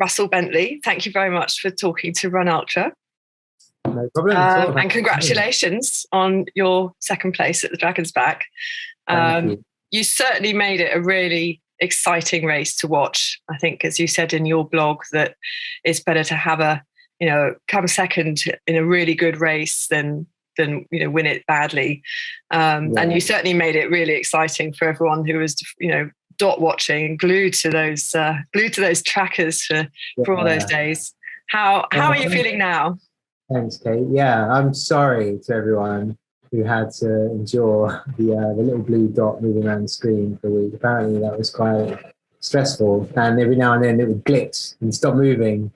Russel Bentley. Thank you very much for talking to RunUltra. No problem at all. And congratulations on your second place at the Dragon's Back. Thank you. You certainly made it a really exciting race to watch. I think, as you said in your blog, that it's better to have come second in a really good race than win it badly. And you certainly made it really exciting for everyone who was dot watching and glued to those trackers for all those days. How are you feeling now? Thanks, Kate. Yeah, I'm sorry to everyone who had to endure the little blue dot moving around the screen for a week. Apparently that was quite stressful, and every now and then it would glitch and stop moving,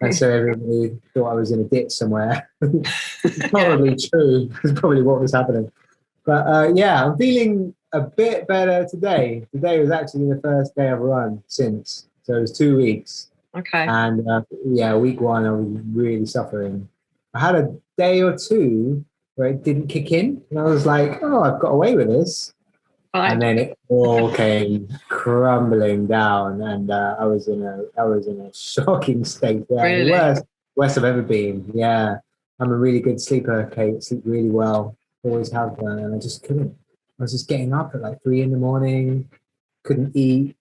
and so everybody thought I was in a ditch somewhere. It's probably true. It's probably what was happening. But I'm feeling a bit better today. Today was actually the first day I've run since, so it was 2 weeks. Okay. And week one I was really suffering. I had a day or two where it didn't kick in, and I was like, "Oh, I've got away with this," and then it all came crumbling down, and I was in a shocking state. Yeah, really? The worst I've ever been. Yeah, I'm a really good sleeper, Kate. Sleep really well, always have done, and I just couldn't. I was just getting up at like 3 a.m, couldn't eat,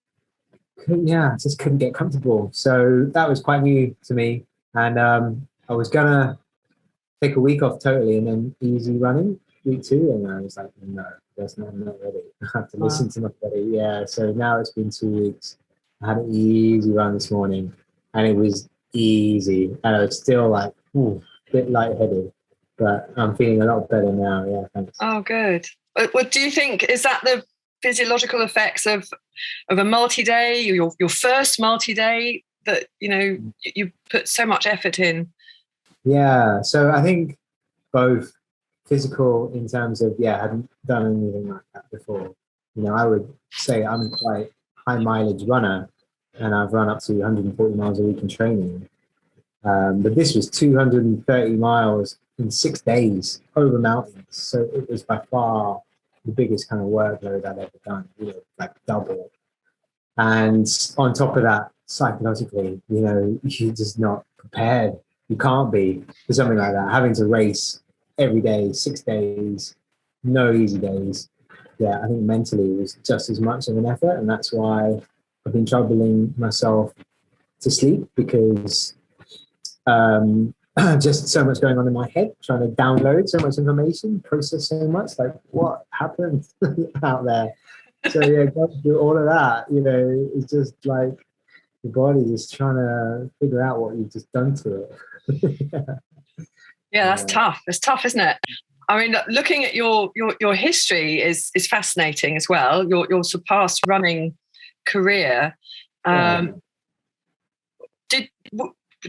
just couldn't get comfortable. So that was quite new to me, and I was gonna take a week off totally and then easy running week 2, and I was like, no, I'm not ready. I have to listen to my body. Yeah, so now it's been 2 weeks. I had an easy run this morning, and it was easy, and I was still like a bit lightheaded, but I'm feeling a lot better now. Yeah, thanks. Oh, good. Well, do you think, is that the physiological effects of a multi-day, your first multi-day, that you put so much effort in? Yeah, so I think both physical in terms of, I hadn't done anything like that before. I would say I'm quite high mileage runner, and I've run up to 140 miles a week in training. But this was 230 miles in 6 days over mountains. So it was by far the biggest kind of workload I'd ever done, like double. And on top of that, psychologically, you're just not prepared. You can't be for something like that. Having to race every day, 6 days, no easy days. Yeah, I think mentally it was just as much of an effort. And that's why I've been troubling myself to sleep, because just so much going on in my head, trying to download so much information, process so much, like what happened out there. So going through all of that, it's just like the body just trying to figure out what you've just done to it. That's tough. It's tough, isn't it? I mean, looking at your diary is fascinating as well. Your surpassed running career.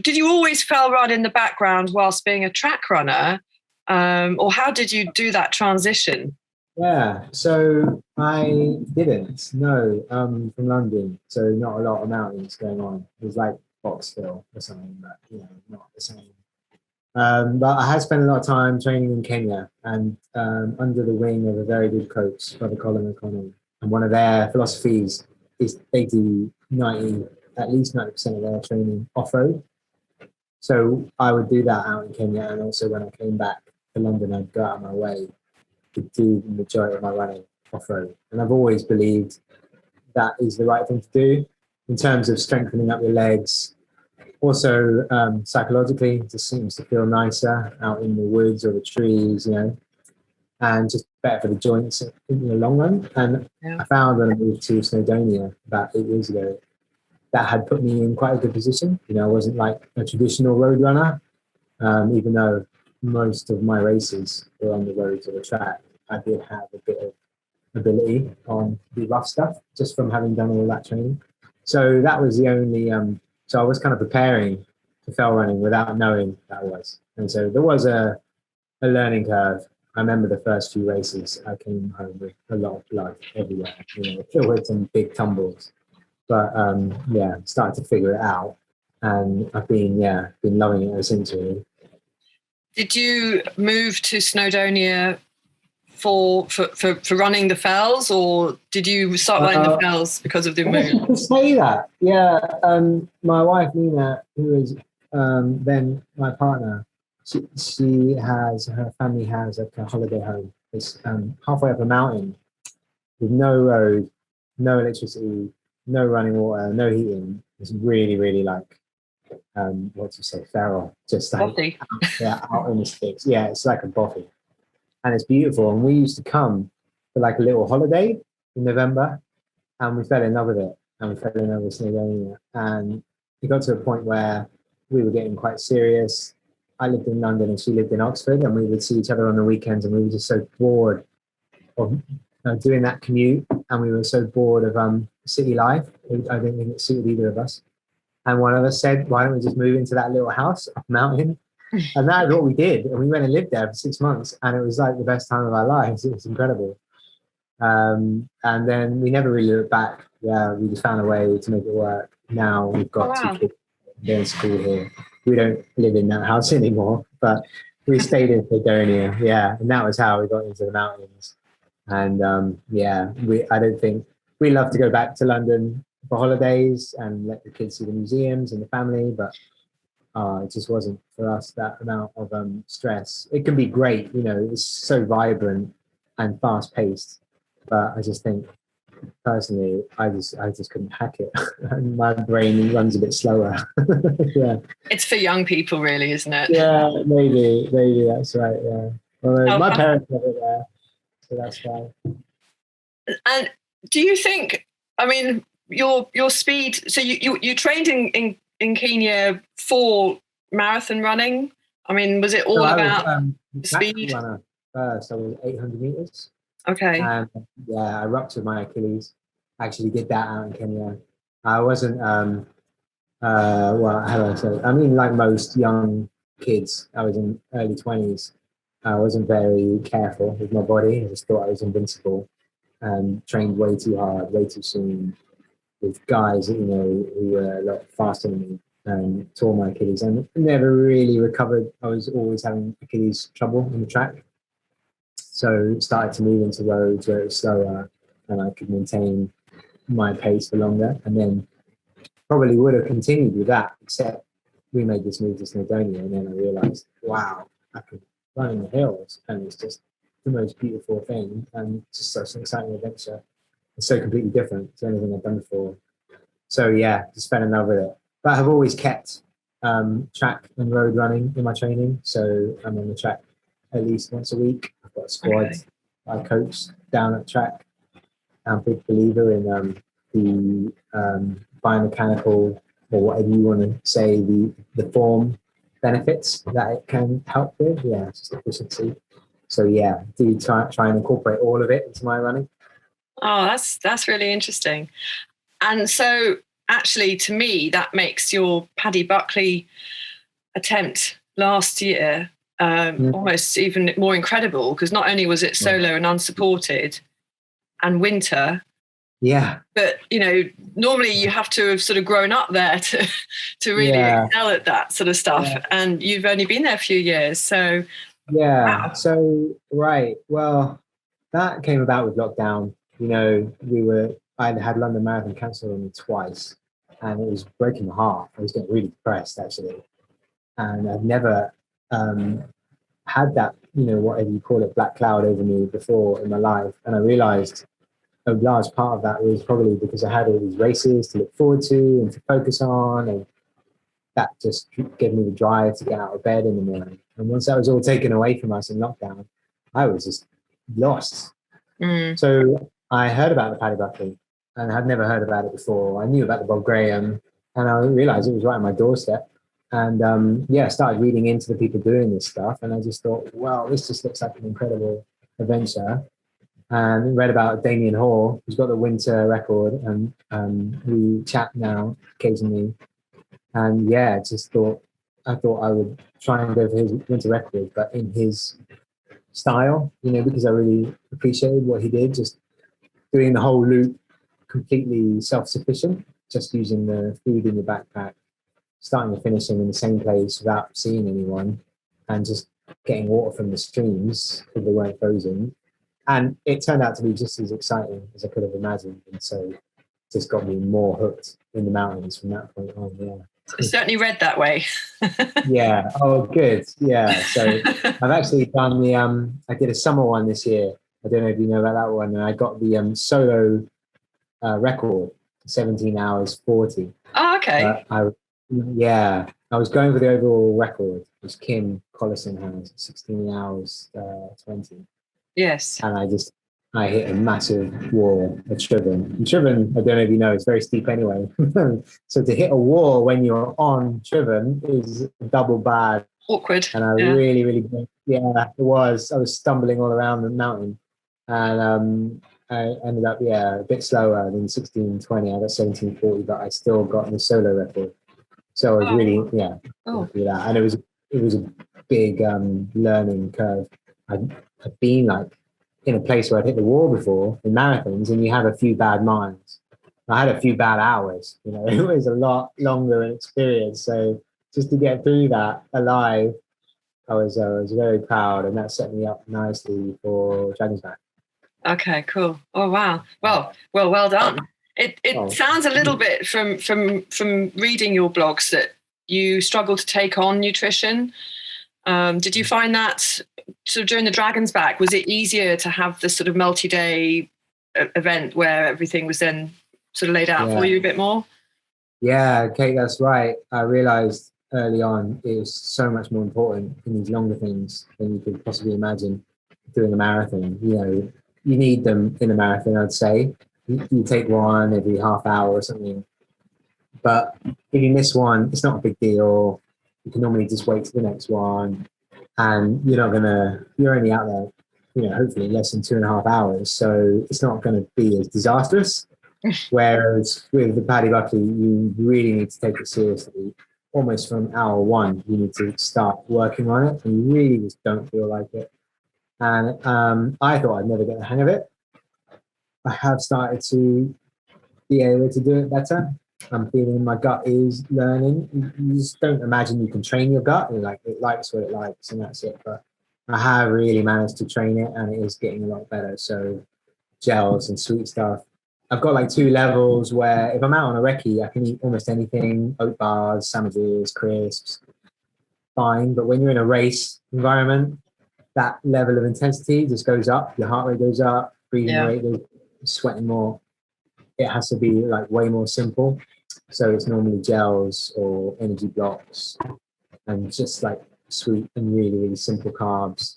Did you always fell run in the background whilst being a track runner, or how did you do that transition? Yeah, so I didn't. No, from London, so not a lot of mountains going on. It was like Boxhill or something, but not the same. But I had spent a lot of time training in Kenya, and under the wing of a very good coach, Brother Colin O'Connell. And one of their philosophies is they do at least 90% of their training off-road. So I would do that out in Kenya, and also when I came back to London, I'd go out of my way to do the majority of my running off-road. And I've always believed that is the right thing to do in terms of strengthening up your legs. Also, psychologically, it just seems to feel nicer out in the woods or the trees, and just better for the joints in the long run. And I found when I moved to Snowdonia about 8 years ago, that had put me in quite a good position. I wasn't like a traditional road runner, even though most of my races were on the roads or the track. I did have a bit of ability on the rough stuff just from having done all that training. So that was the only, so I was kind of preparing for fell running without knowing that I was. And so there was a learning curve. I remember the first few races, I came home with a lot of blood everywhere, filled with some big tumbles. But started to figure it out, and I've been loving it ever since, really. Did you move to Snowdonia for running the fells, or did you start running the fells because of the moon? I could say that. Yeah. My wife Nina, who is then my partner, she has, her family has like a holiday home. It's halfway up a mountain with no road, no electricity, no running water, no heating. It's really, really like what do you say, feral, just like out in the sticks. Yeah, it's like a bothy, and it's beautiful. And we used to come for like a little holiday in November, and we fell in love with it, and we fell in love with Snowdonia. And it got to a point where we were getting quite serious. I lived in London and she lived in Oxford, and we would see each other on the weekends, and we were just so bored of doing that commute, and we were so bored of city life. I don't think it suited either of us. And one of us said, why don't we just move into that little house up mountain? And that is what we did. And we went and lived there for 6 months, and it was like the best time of our lives. It was incredible. And then we never really looked back. Yeah, we just found a way to make it work. Now we've got 2 kids. They're in school here. We don't live in that house anymore, but we stayed in Snowdonia. Yeah, and that was how we got into the mountains. And I don't think we love to go back to London for holidays and let the kids see the museums and the family, but it just wasn't for us, that amount of stress. It can be great, it's so vibrant and fast paced, but I just think personally, I just couldn't hack it. And my brain runs a bit slower. Yeah. It's for young people, really, isn't it? Yeah, maybe that's right. Yeah. Well, my parents have it there, so that's fine. And do you think? I mean, your speed. So you trained in Kenya for marathon running. I mean, was it all about speed? Runner first, I was 800 meters. Okay. And I ruptured my Achilles. Actually did that out in Kenya. I wasn't, how do I say? I mean, like most young kids, I was in early 20s. I wasn't very careful with my body. I just thought I was invincible and trained way too hard, way too soon with guys, who were a lot faster than me, and tore my Achilles and never really recovered. I was always having Achilles trouble on the track. So started to move into roads where it was slower and I could maintain my pace for longer, and then probably would have continued with that, except we made this move to Snowdonia, and then I realized, wow, I could run in the hills, and it's just the most beautiful thing, and just such an exciting adventure. It's so completely different to anything I've done before. So yeah, just fell in love with it. But I've always kept track and road running in my training, so I'm on the track at least once a week. I've got a squad. Okay. I coach down at track. I'm a big believer in the biomechanical, or whatever you want to say, the form benefits that it can help with. Yeah, it's just efficiency. So yeah, do try and incorporate all of it into my running. Oh, that's really interesting. And so actually, to me, that makes your Paddy Buckley attempt last year almost even more incredible, because not only was it solo and unsupported and winter, but normally you have to have sort of grown up there to really excel at that sort of stuff, and you've only been there a few years, so wow. So right, well, that came about with lockdown. I'd had London Marathon cancelled on me twice, and it was breaking my heart. I was getting really depressed, actually, and I've never had that, whatever you call it, black cloud over me before in my life. And I realized a large part of that was probably because I had all these races to look forward to and to focus on, and that just gave me the drive to get out of bed in the morning. And once that was all taken away from us in lockdown, I was just lost. So I heard about the Paddy Buckley, and I had never heard about it before. I knew about the Bob Graham, and I realized it was right on my doorstep. And I started reading into the people doing this stuff, and I just thought, wow, this just looks like an incredible adventure. And read about Damien Hall, who's got the winter record, and we chat now occasionally. And I thought I would try and go for his winter record, but in his style, because I really appreciated what he did, just doing the whole loop completely self-sufficient, just using the food in the backpack, starting and finishing in the same place without seeing anyone, and just getting water from the streams because they weren't frozen. And it turned out to be just as exciting as I could have imagined. And so it just got me more hooked in the mountains from that point on. Yeah. It's certainly read that way. Yeah. Oh, good. Yeah. So I've actually done I did a summer one this year. I don't know if you know about that one. And I got the solo record, 17 hours 40. Oh, okay. I was going for the overall record, which Kim Collison has, 16 hours 20. Yes. And I hit a massive wall at Triven. And Triven, I don't know if you know, it's very steep anyway. So to hit a wall when you're on Triven is double bad. Awkward. And I really, it was. I was stumbling all around the mountain. And I ended up, a bit slower than 16:20. I got 17:40, but I still got the solo record. So I was really, happy with that. And it was a big learning curve. I'd been like in a place where I'd hit the wall before in marathons, and you have a few bad miles. I had a few bad hours. It was a lot longer an experience. So just to get through that alive, I was very proud, and that set me up nicely for Dragon's Back. Okay, cool. Oh wow. Well done. It sounds a little bit from reading your blogs that you struggle to take on nutrition. Did you find that sort of during the Dragon's Back, was it easier to have this sort of multi-day event where everything was then sort of laid out for you a bit more? Yeah, Kate, that's right. I realized early on it was so much more important in these longer things than you could possibly imagine doing a marathon. You need them in a marathon, I'd say. You take one every half hour or something. But if you miss one, it's not a big deal. You can normally just wait to the next one. And you're only out there, hopefully less than 2.5 hours. So it's not going to be as disastrous. Whereas with the Paddy Buckley, you really need to take it seriously. Almost from hour one, you need to start working on it. And you really just don't feel like it. And I thought I'd never get the hang of it. I have started to be able to do it better. I'm feeling my gut is learning. You just don't imagine you can train your gut. It likes what it likes, and that's it. But I have really managed to train it, and it is getting a lot better. So gels and sweet stuff. I've got like 2 levels where if I'm out on a recce, I can eat almost anything: oat bars, sandwiches, crisps, fine. But when you're in a race environment, that level of intensity just goes up. Your heart rate goes up, breathing rate goes, sweating more. It has to be like way more simple. So it's normally gels or energy blocks and just like sweet and really, really simple carbs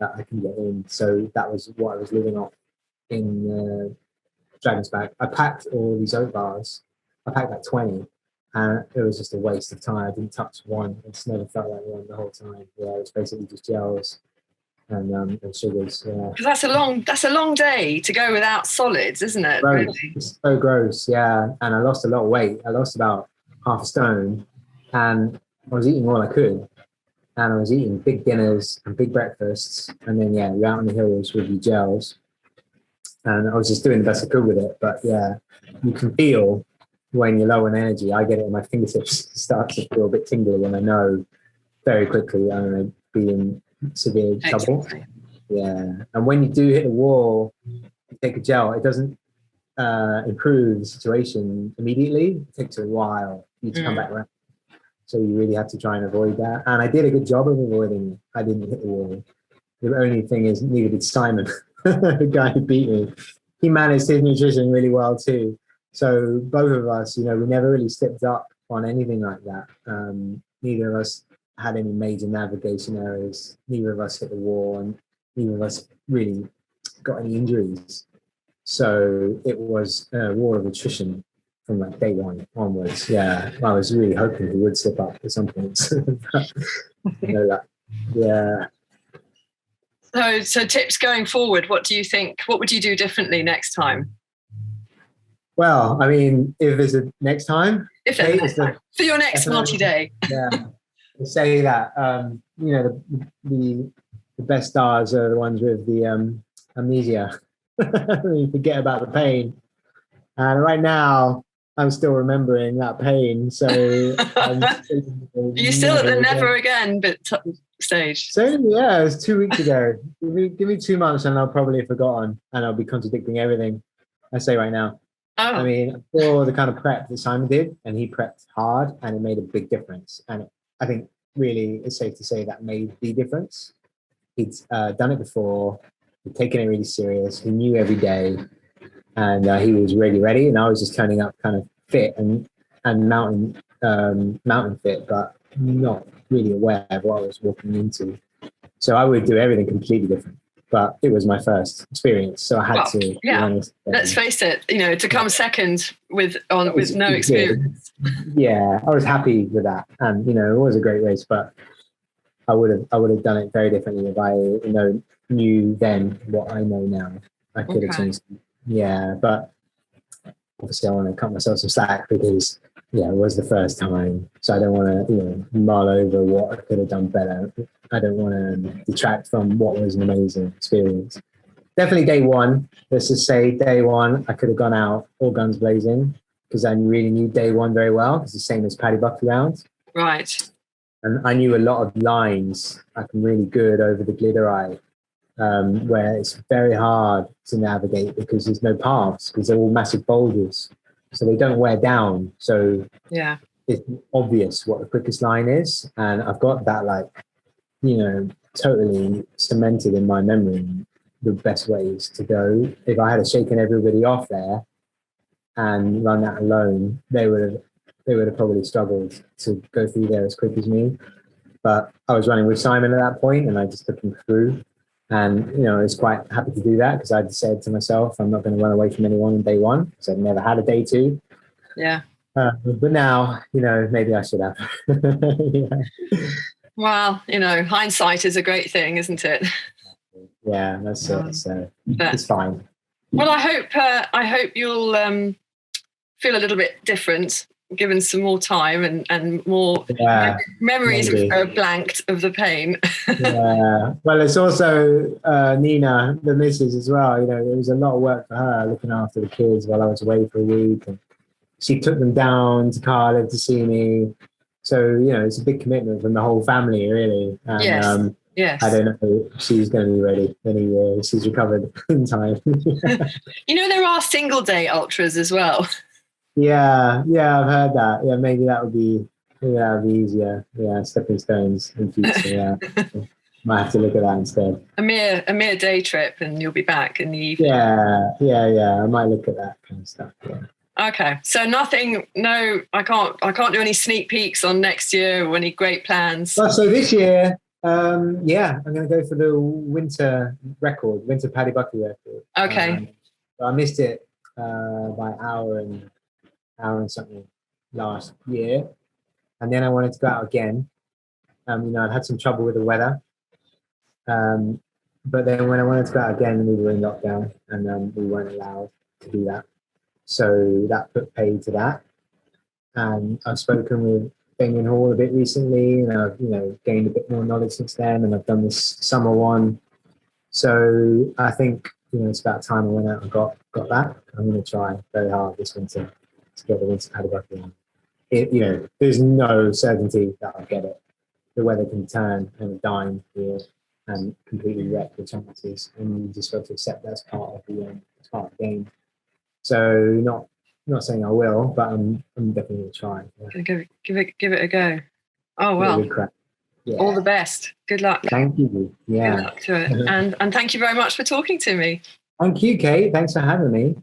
that I can get in. So that was what I was living off in Dragon's Back. I packed all these oat bars. I packed like 20, and it was just a waste of time. I didn't touch one. I just never felt like one the whole time. Yeah, it was basically just gels and sugars. Yeah, because that's a long day to go without solids, isn't it? Gross. Really? It's so gross. Yeah, and I lost a lot of weight. I lost about half a stone, and I was eating all I could, and I was eating big dinners and big breakfasts, and then you're out on the hills with your gels, and I was just doing the best I could with it. But yeah, you can feel when you're low on energy. I get it in my fingertips. Start to feel a bit tingly, and I know very quickly I'm going to be in severe trouble. Yeah, and when you do hit the wall, you take a gel. It doesn't improve the situation immediately. It takes a while for you to come back around. So you really have to try and avoid that. And I did a good job of avoiding it. I didn't hit the wall. The only thing is, neither did Simon, the guy who beat me. He managed his nutrition really well too. So both of us, we never really slipped up on anything like that. Neither of us had any major navigation errors. Neither of us hit the wall, and neither of us really got any injuries. So it was a war of attrition from like day one onwards. Yeah, I was really hoping he would slip up at some point. Yeah. So tips going forward. What do you think? What would you do differently next time? Well, I mean, if there's a next time, for your next multi-day. Yeah, to say that the best stars are the ones with the amnesia. You forget about the pain. And right now, I'm still remembering that pain. So you still at the never again bit stage. So yeah, it was 2 weeks ago. Give me 2 months and I'll probably have forgotten and I'll be contradicting everything I say right now. Oh. I mean, for the kind of prep that Simon did, and he prepped hard and it made a big difference. And I think really it's safe to say that made the difference. He'd done it before, he'd taken it really serious, he knew every day, and he was really ready. And I was just turning up kind of fit and mountain fit, but not really aware of what I was walking into. So I would do everything completely different. But it was my first experience, so I had to. Yeah. Be honest. Let's face it. To come second with no experience. Yeah, I was happy with that, and it was a great race. But I would have done it very differently if I knew then what I know now. I could have changed. Yeah, but obviously I want to cut myself some slack because it was the first time, so I don't want to mull over what I could have done better. I don't want to detract from what was an amazing experience. Definitely day one. Let's just say day one, I could have gone out all guns blazing because I really knew day one very well. It's the same as Paddy Buckley round. Right. And I knew a lot of lines. I'm really good over the glitter eye, where it's very hard to navigate because there's no paths because they're all massive boulders. So they don't wear down. So yeah, it's obvious what the quickest line is. And I've got that totally cemented in my memory, the best ways to go. If I had shaken everybody off there and run that alone, they would have probably struggled to go through there as quick as me. But I was running with Simon at that point and I just took him through. And, I was quite happy to do that because I'd said to myself, I'm not going to run away from anyone on day one because I've never had a day two. Yeah. But now, maybe I should have. Yeah. Well, hindsight is a great thing, isn't it? Yeah, that's it. So it's fine. Well, I hope you'll feel a little bit different given some more time and more memories are blanked of the pain. Yeah. Well, it's also Nina, the missus as well. It was a lot of work for her looking after the kids while I was away for a week. And she took them down to Cardiff to see me. So, it's a big commitment from the whole family, really. And, yes. I don't know if she's going to be ready in a year. She's recovered in time. There are single day ultras as well. Yeah, I've heard that. Yeah, maybe that would be easier. Yeah, stepping stones in future. Yeah, might have to look at that instead. A mere day trip, and you'll be back in the evening. Yeah. I might look at that kind of stuff. Yeah. Okay, so nothing. No, I can't do any sneak peeks on next year or any great plans. Well, so this year, I'm going to go for the winter Paddy Buckley record. Okay. I missed it by hour and something last year, and then I wanted to go out again. I'd had some trouble with the weather, but then when I wanted to go out again, we were in lockdown and we weren't allowed to do that. So that put paid to that. And I've spoken with Damien Hall a bit recently, and I've gained a bit more knowledge since then. And I've done this summer one, so I think it's about time I went out and got that. I'm going to try very hard this winter to get the winter Paddy Buckley on. There's no certainty that I'll get it. The weather can turn and a dime here and completely wreck the chances, and you just got to accept that's part of the game. So not saying I will, but I'm definitely going to try. Yeah. Give it a go. Oh well. Yeah. All the best. Good luck. Thank you. Yeah. Good luck to it. And thank you very much for talking to me. Thank you, Kate. Thanks for having me.